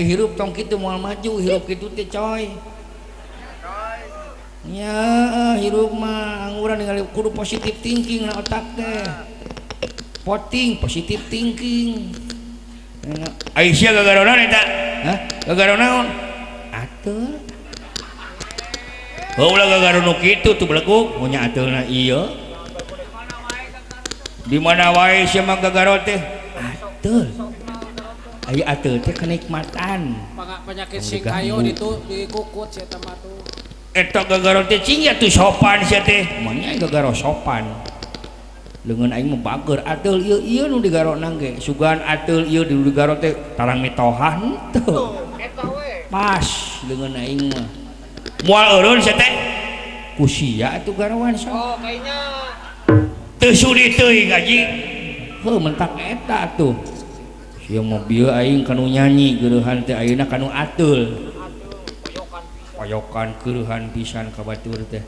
hirup tong kitu moal maju hirup kitu teh coy nya hirup mah angguran ningali kudu positive thinking na otak teh poting positive thinking Aisyah gagaro naon eta hah gagaro naon atuh ulah gagaro nu kitu tuh beleguk mun nya atuhna ieu di mana wae sia mah gagaro teh atuh aya atuh teh kenikmatan penyakit sing kayo ditu dikukut sia teh mah tuh eta gagaro teh cing ya tuh sopan sia teh mun nya gagaro sopan leungeun aing mah bager ateul ieu nu digarona ge sugan ateul ieu di digaro teh tarang mitohan tuh eta we pas leungeun aing mah moal eureun sia teh ku sia atuh garawan so oh kayaknya teu sudi teuing gaji heuh mentak eta tuh sia mah bieu aing kanu nyanyi geurehan teh ayeuna kanu ateul poyokan keurehan pisan ka batur teh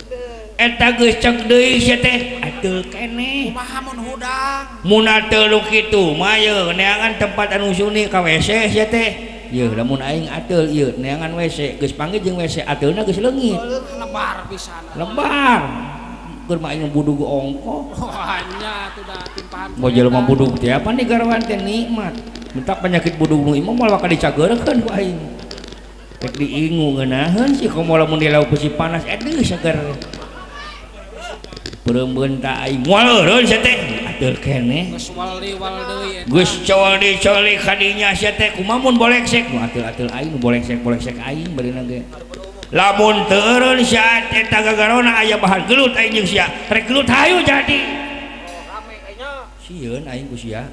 eta geus cek deui sia teh atuh keneh kumaha mun hudang mun atuh nu kitu mah yeuh neangan tempat anu suni ka WC sia teh yeuh lamun aing atuh ieu neangan WC geus panggih jeung WC atuhna geus leungit lebar pisan lebar keur mah aing budug ongko hanya tuh da timpahan mau jelema budug teh apa nih garawan teh nikmat mentak penyakit budug nu imah moal bakal dicageurkeun ku aing rek diingu ngeunaheun sih komo lamun di lauk besi panas edeuh seger perembeun ta aing moal eureun sia teh atuh keneh geus waldi deui eta geus coli kadinya sia teh kumaha mun boleksek nu atuh aing nu boleksek aing beurina ge lamun teu eureun sia eta gagarona aya bahan gelut aing jeung sia rek gelut hayu jadi rame kayaknya sieun aing ku sia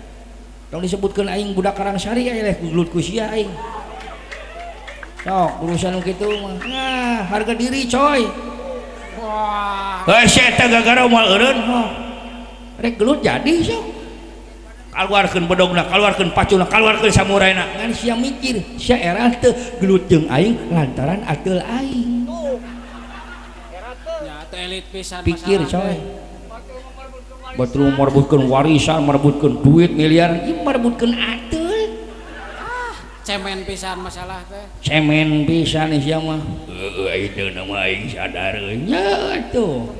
tong disebutkeun aing budak Karangsari aya leh gelut ku sia aing sok urusan kitu mah nah harga diri coy wah sia eta gagara moal eureun rek gelut jadi sok kaluarkeun bedogna kaluarkeun pacuna kaluarkeun samurayna ngan sia mikir sia era teu gelut jeung aing lantaran ateul aing nya teh elit pisan pikir coy betul merebutkeun warisan merebutkeun duit miliar ieu merebutkeun ateul cemen pisan masalah teh cemen pisan sia mah heueuh ayeuna mah aing sadar nya atuh